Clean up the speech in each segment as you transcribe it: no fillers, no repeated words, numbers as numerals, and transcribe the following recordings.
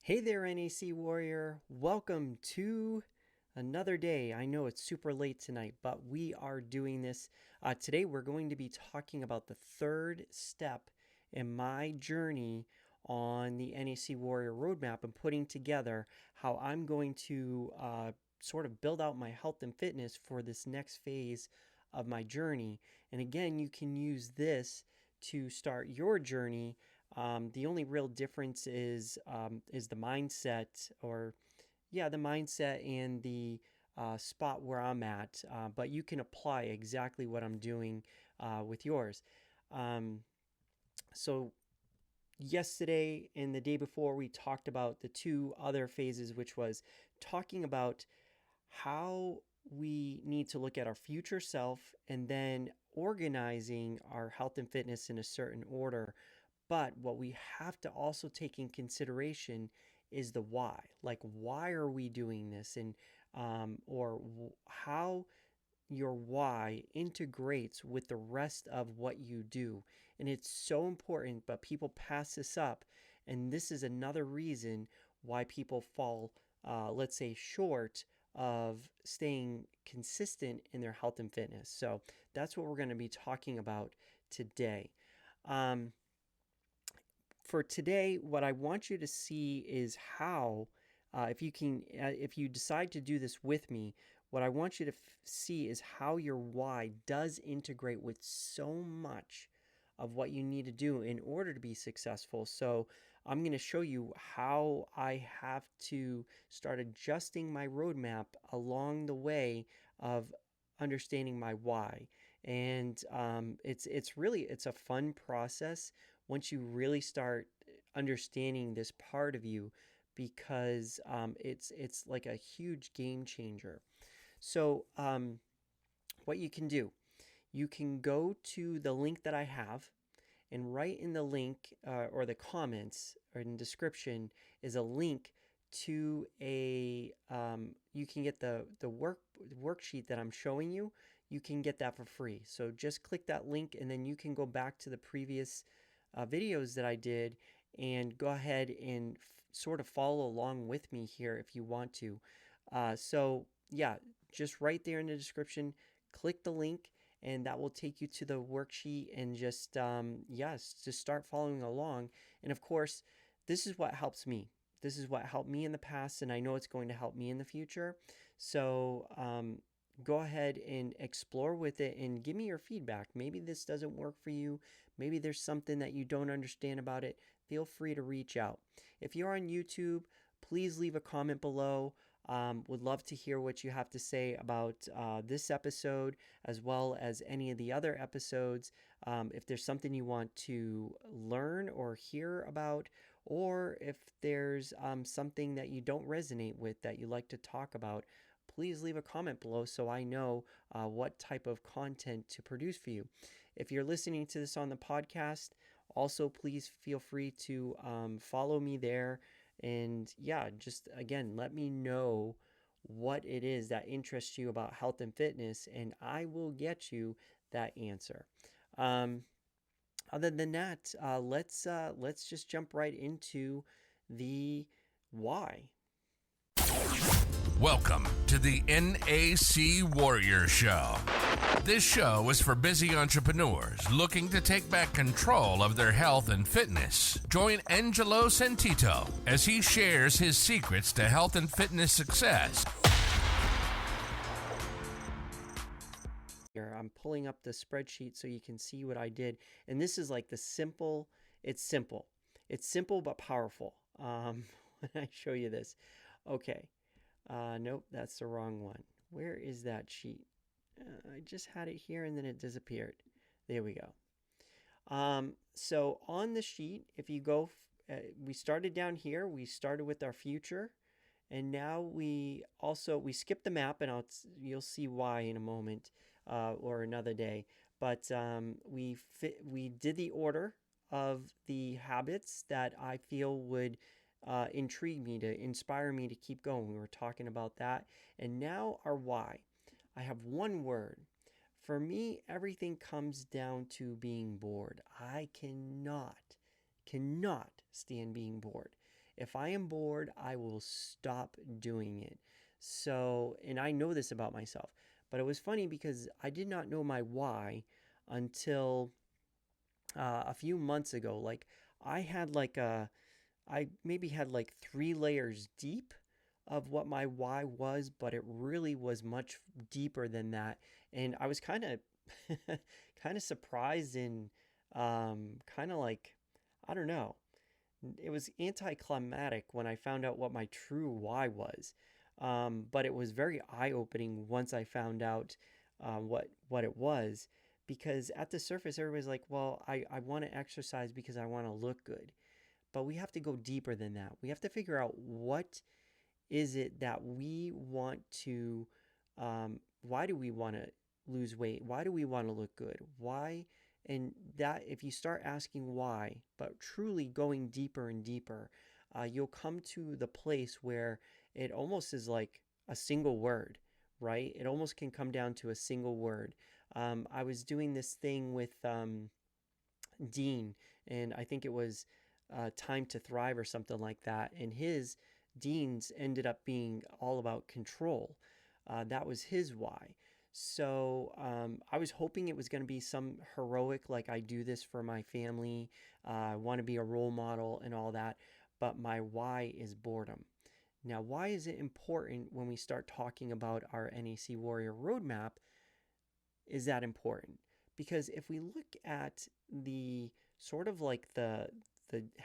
Hey there, NAC Warrior. Welcome to another day. I know it's super late tonight, but we are doing this. Today, we're going to be talking about the third step in my journey on the NAC Warrior roadmap and putting together how I'm going to sort of build out my health and fitness for this next phase of my journey. And again, you can use this to start your journey. The only real difference is the mindset, the mindset and the spot where I'm at. But you can apply exactly what I'm doing with yours. So yesterday and the day before, we talked about the two other phases, which was talking about how we need to look at our future self and then organizing our health and fitness in a certain order. But what we have to also take in consideration is the why. Like, why are we doing this? And how your why integrates with the rest of what you do. And it's so important, but people pass this up. And this is another reason why people fall, let's say, short of staying consistent in their health and fitness. So that's what we're going to be talking about today. For today, what I want you to see is how, if you decide to do this with me, what I want you to see is how your why does integrate with so much of what you need to do in order to be successful. So I'm going to show you how I have to start adjusting my roadmap along the way of understanding my why. And it's a fun process once you really start understanding this part of you, because it's like a huge game changer. So what you can do, you can go to the link that I have, and right in the link or the comments or in the description is a link to you can get the worksheet that I'm showing you. You can get that for free. So just click that link, and then you can go back to the previous videos that I did and go ahead and sort of follow along with me here if you want to. Just right there in the description, click the link, and that will take you to the worksheet, and just start following along. And of course, this is what helps me. This is what helped me in the past, and I know it's going to help me in the future. So go ahead and explore with it and give me your feedback. Maybe this doesn't work for you. Maybe there's something that you don't understand about it. Feel free to reach out. If you're on YouTube, please leave a comment below. Would love to hear what you have to say about this episode, as well as any of the other episodes. If there's something you want to learn or hear about, or if there's something that you don't resonate with that you like to talk about, please leave a comment below so I know what type of content to produce for you. If you're listening to this on the podcast, also please feel free to follow me there. And just again, let me know what it is that interests you about health and fitness, and I will get you that answer. Other than that, let's just jump right into the why. Welcome to the NAC Warrior Show. This show is for busy entrepreneurs looking to take back control of their health and fitness. Join AngeloSantitto as he shares his secrets to health and fitness success. Here, I'm pulling up the spreadsheet so you can see what I did. And this is like it's simple. It's simple but powerful when I show you this. Okay. Nope, that's the wrong one. Where is that sheet? I just had it here and then it disappeared. There we go. So on the sheet, if you go, we started down here. We started with our future, and now we skipped the map, and you'll see why in a moment or another day. But we did the order of the habits that I feel would intrigue me, to inspire me to keep going. We were talking about that. And now our why. I have one word. For me, everything comes down to being bored. I cannot stand being bored. If I am bored, I will stop doing it. So, and I know this about myself, but it was funny because I did not know my why until a few months ago. Like, I had like a, I maybe had like 3 layers deep of what my why was, but it really was much deeper than that. And I was kind of kind of surprised and kind of like, I don't know, it was anticlimactic when I found out what my true why was. But it was very eye opening once I found out what it was. Because at the surface, everybody's like, well, I want to exercise because I want to look good. But we have to go deeper than that. We have to figure out what is it that we want to, why do we want to lose weight? Why do we want to look good? Why? And that, if you start asking why, but truly going deeper and deeper, you'll come to the place where it almost is like a single word, right? It almost can come down to a single word. I was doing this thing with Dean, and I think it was Time to Thrive or something like that. And his Dean's ended up being all about control. That was his why. So I was hoping it was going to be some heroic, like I do this for my family, I want to be a role model and all that. But my why is boredom. Now, why is it important when we start talking about our NAC Warrior Roadmap? Is that important? Because if we look at the sort of like the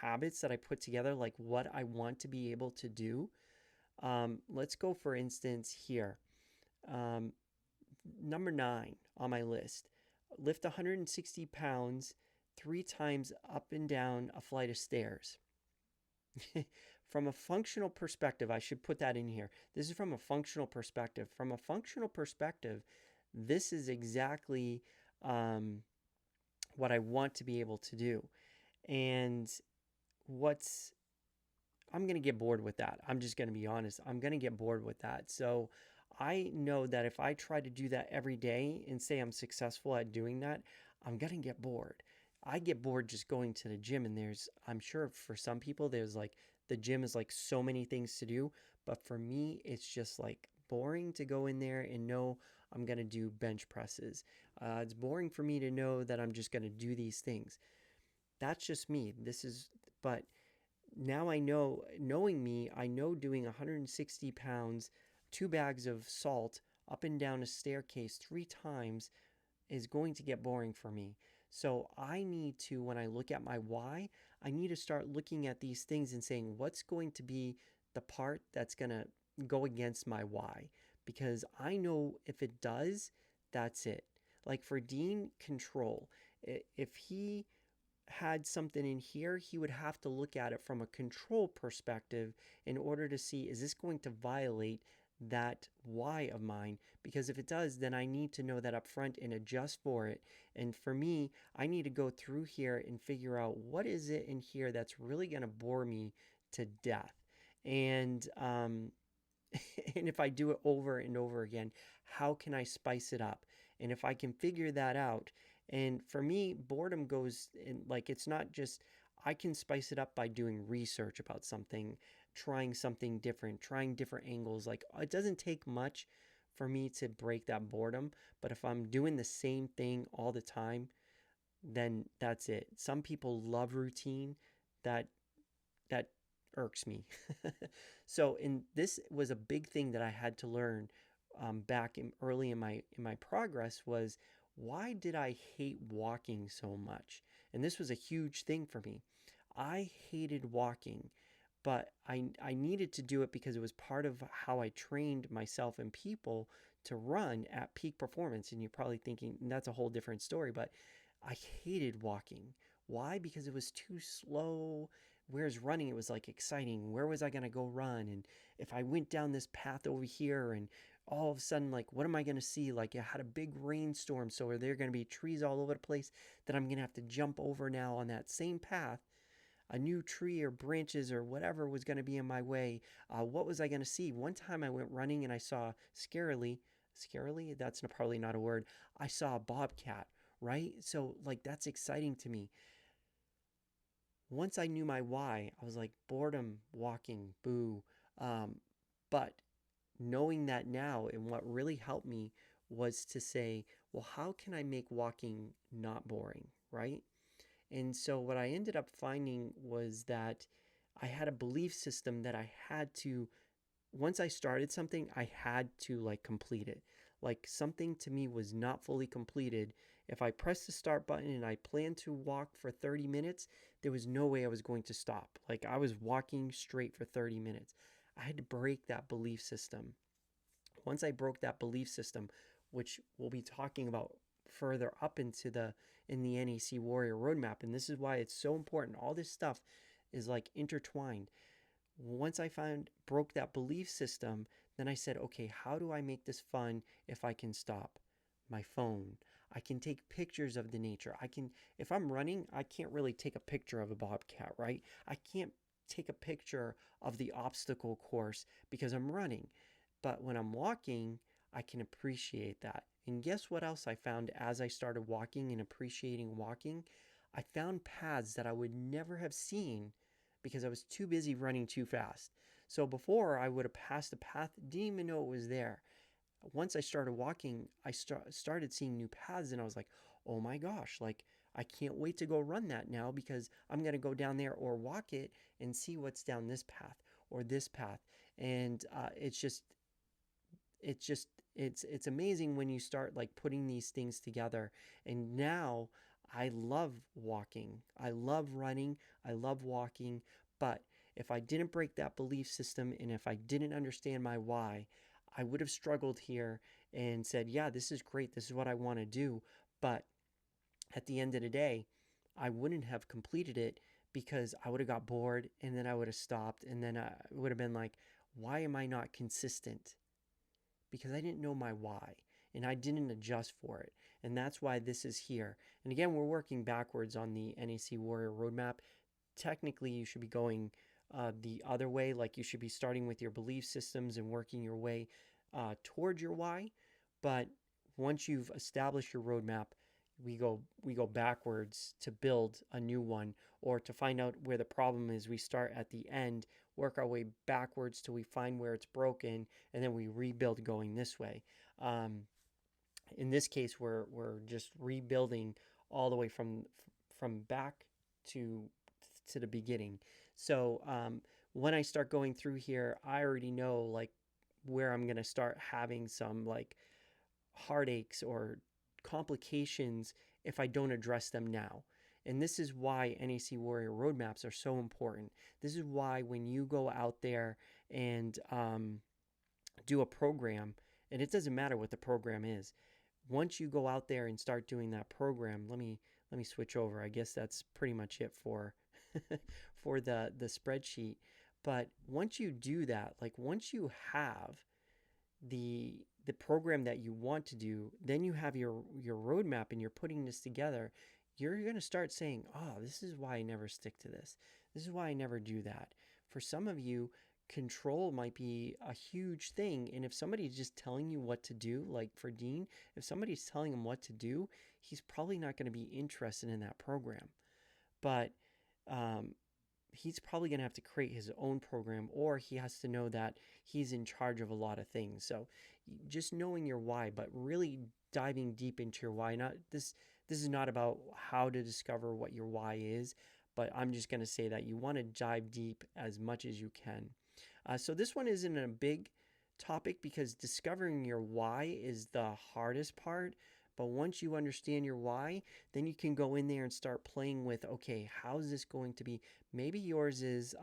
habits that I put together, like what I want to be able to do, let's go for instance here. Um, Number 9 on my list: lift 160 pounds 3 times up and down a flight of stairs. From a functional perspective, I should put that in here. This is from a functional perspective. From a functional perspective, this is exactly what I want to be able to do. And what's I'm going to get bored with that. I'm just going to be honest. I'm going to get bored with that. So I know that if I try to do that every day and say I'm successful at doing that, I'm going to get bored. I get bored just going to the gym, and I'm sure for some people, there's like, the gym is like so many things to do. But for me, it's just like boring to go in there and know I'm going to do bench presses. It's boring for me to know that I'm just going to do these things. That's just me. But now I know, knowing me, I know doing 160 pounds, 2 bags of salt up and down a staircase 3 times is going to get boring for me. So I need to, when I look at my why, I need to start looking at these things and saying, what's going to be the part that's going to go against my why? Because I know if it does, that's it. Like for Dean, control. If he had something in here, he would have to look at it from a control perspective in order to see, is this going to violate that why of mine? Because if it does, then I need to know that up front and adjust for it. And for me, I need to go through here and figure out what is it in here that's really going to bore me to death. And and if I do it over and over again, how can I spice it up? And if I can figure that out, and for me, boredom goes in, like, it's not just, I can spice it up by doing research about something, trying something different, trying different angles. Like, it doesn't take much for me to break that boredom. But if I'm doing the same thing all the time, then that's it. Some people love routine. That that irks me. So, in this was a big thing that I had to learn back in early in my progress was, why did I hate walking so much? And this was a huge thing for me. I hated walking, but I needed to do it because it was part of how I trained myself and people to run at peak performance. And you're probably thinking that's a whole different story, but I hated walking. Why? Because it was too slow. Whereas running, it was like exciting. Where was I going to go run? And if I went down this path over here and all of a sudden, like, what am I going to see? Like, I had a big rainstorm. So are there going to be trees all over the place that I'm going to have to jump over now on that same path? A new tree or branches or whatever was going to be in my way. What was I going to see? One time I went running and I saw scarily, that's probably not a word. I saw a bobcat, right? So, like, that's exciting to me. Once I knew my why, I was like, boredom, walking, boo. Um, but knowing that now, and what really helped me was to say, well, how can I make walking not boring, right? And so what I ended up finding was that I had a belief system that I had to, once I started something, I had to like complete it. Like something to me was not fully completed. If I pressed the start button and I planned to walk for 30 minutes, there was no way I was going to stop. Like I was walking straight for 30 minutes. I had to break that belief system. Once I broke that belief system, which we'll be talking about further up into the in the NAC Warrior Roadmap, and this is why it's so important. All this stuff is like intertwined. Once I found broke that belief system, then I said, okay, how do I make this fun if I can stop? My phone. I can take pictures of the nature. I can, if I'm running, I can't really take a picture of a bobcat, right? I can't take a picture of the obstacle course because I'm running. But when I'm walking, I can appreciate that. And guess what else I found as I started walking and appreciating walking? I found paths that I would never have seen because I was too busy running too fast. So before I would have passed a path, didn't even know it was there. Once I started walking, I started seeing new paths and I was like, oh my gosh, like I can't wait to go run that now because I'm going to go down there or walk it and see what's down this path or this path. And it's just it's amazing when you start like putting these things together. And now I love walking, I love running, I love walking. But if I didn't break that belief system and if I didn't understand my why, I would have struggled here and said, yeah, this is great, this is what I want to do. But at the end of the day, I wouldn't have completed it because I would have got bored and then I would have stopped and then I would have been like, why am I not consistent? Because I didn't know my why and I didn't adjust for it. And that's why this is here. And again, we're working backwards on the NAC Warrior Roadmap. Technically, you should be going the other way. Like you should be starting with your belief systems and working your way towards your why. But once you've established your roadmap, we go backwards to build a new one, or to find out where the problem is. We start at the end, work our way backwards till we find where it's broken, and then we rebuild going this way. Um, in this case, we're just rebuilding all the way from back to to the beginning. So when I start going through here, I already know like where I'm gonna start having some like heartaches or complications if I don't address them now. And this is why NAC Warrior roadmaps are so important. This is why when you go out there and do a program, and it doesn't matter what the program is, once you go out there and start doing that program, let me switch over. I guess that's pretty much it for for the spreadsheet. But once you do that, like once you have the the program that you want to do, then you have your roadmap and you're putting this together, you're going to start saying, "Oh, this is why I never stick to this. This is why I never do that." For some of you, control might be a huge thing, and if somebody's just telling you what to do, like for Dean, if somebody's telling him what to do, he's probably not going to be interested in that program. But um, he's probably going to have to create his own program, or he has to know that he's in charge of a lot of things. So just knowing your why, but really diving deep into your why. Not this is not about how to discover what your why is, but I'm just going to say that you want to dive deep as much as you can. So this one isn't a big topic because discovering your why is the hardest part. But once you understand your why, then you can go in there and start playing with, okay, how is this going to be? Maybe yours is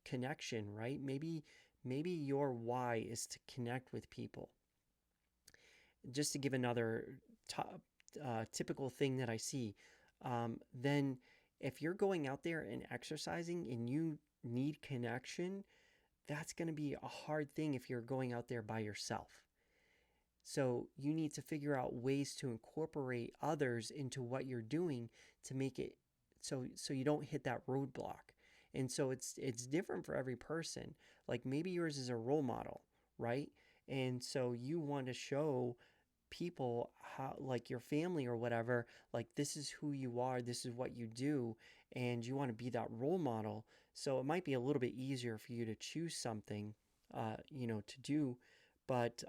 connection, right? Maybe your why is to connect with people. Just to give another typical thing that I see, then if you're going out there and exercising and you need connection, that's going to be a hard thing if you're going out there by yourself. So you need to figure out ways to incorporate others into what you're doing to make it so you don't hit that roadblock. And so it's different for every person. Like maybe yours is a role model, right? And so you want to show people how, like your family or whatever, like this is who you are, this is what you do. and you want to be that role model. So it might be a little bit easier for you to choose something, to do, but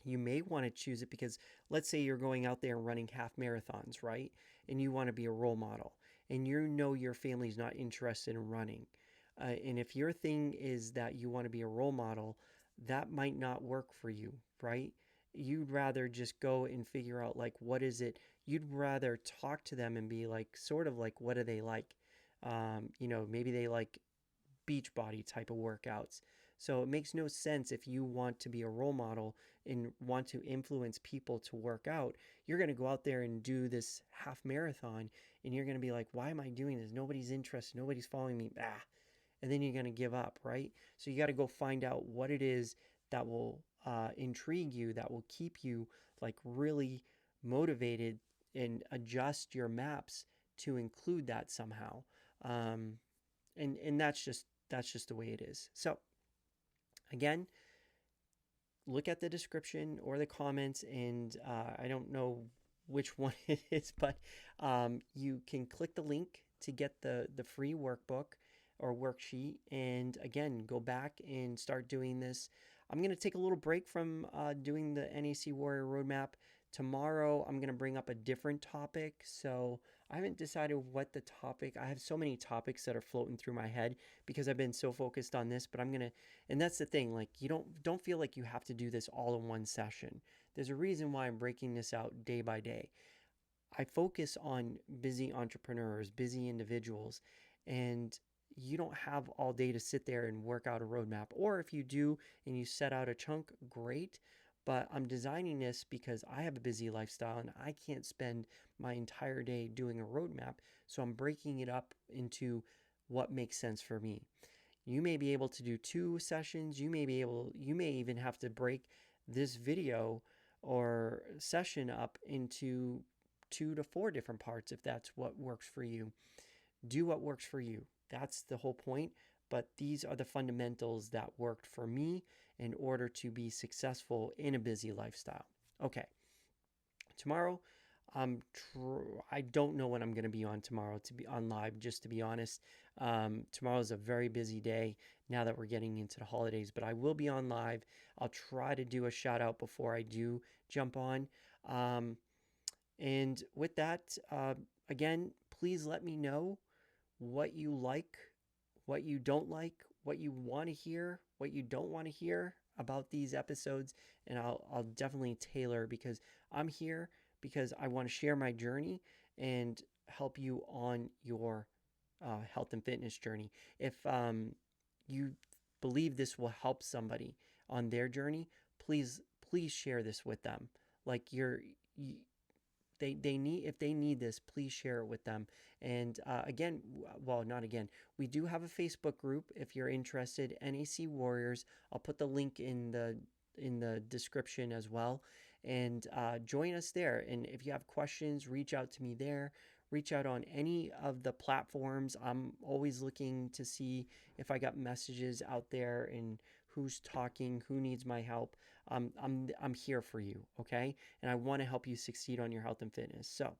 you may want to choose it because let's say you're going out there and running half marathons, right? And you want to be a role model, and you know your family's not interested in running. And if your thing is that you want to be a role model, that might not work for you, right? You'd rather just go and figure out like what is it. You'd rather talk to them and be like, sort of like, what do they like? Maybe they like beach body type of workouts. So it makes no sense if you want to be a role model and want to influence people to work out. You're going to go out there and do this half marathon and you're going to be like, why am I doing this? Nobody's interested. Nobody's following me. And then you're going to give up, right? So you got to go find out what it is that will intrigue you, that will keep you like really motivated and adjust your maps to include that somehow. Um, and that's just the way it is. So again, look at the description or the comments, and I don't know which one it is, but you can click the link to get the free workbook or worksheet, and again, go back and start doing this. I'm going to take a little break from doing the NAC Warrior Roadmap. Tomorrow, I'm going to bring up a different topic. So I haven't decided what the topic. I have so many topics that are floating through my head because I've been so focused on this. But I'm gonna, and that's the thing. Like you don't feel like you have to do this all in one session. There's a reason why I'm breaking this out day by day. I focus on busy entrepreneurs, busy individuals, and you don't have all day to sit there and work out a roadmap. Or if you do and you set out a chunk, great. But I'm designing this because I have a busy lifestyle and I can't spend my entire day doing a roadmap. So I'm breaking it up into what makes sense for me. You may be able to do 2 sessions. You may even have to break this video or session up into 2 to 4 different parts if that's what works for you. Do what works for you. That's the whole point. But these are the fundamentals that worked for me in order to be successful in a busy lifestyle. Okay. Tomorrow, I don't know when I'm going to be on tomorrow to be on live, just to be honest. Tomorrow is a very busy day now that we're getting into the holidays, but I will be on live. I'll try to do a shout out before I do jump on. And with that, again, please let me know what you like, what you don't like, what you want to hear, what you don't want to hear about these episodes, and I'll definitely tailor because I'm here because I want to share my journey and help you on your health and fitness journey. If you believe this will help somebody on their journey, please share this with them. Like they need, if they need this, please share it with them. And again, well, not again, we do have a Facebook group if you're interested, NAC Warriors. I'll put the link in the description as well, and join us there. And if you have questions, reach out to me there. Reach out on any of the platforms. I'm always looking to see if I got messages out there and who's talking, who needs my help. I'm here for you, okay? And I want to help you succeed on your health and fitness. So,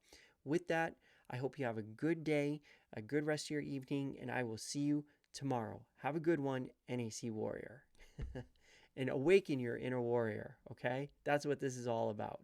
with that, I hope you have a good day, a good rest of your evening, and I will see you tomorrow. Have a good one, NAC Warrior. And awaken your inner warrior, okay? That's what this is all about.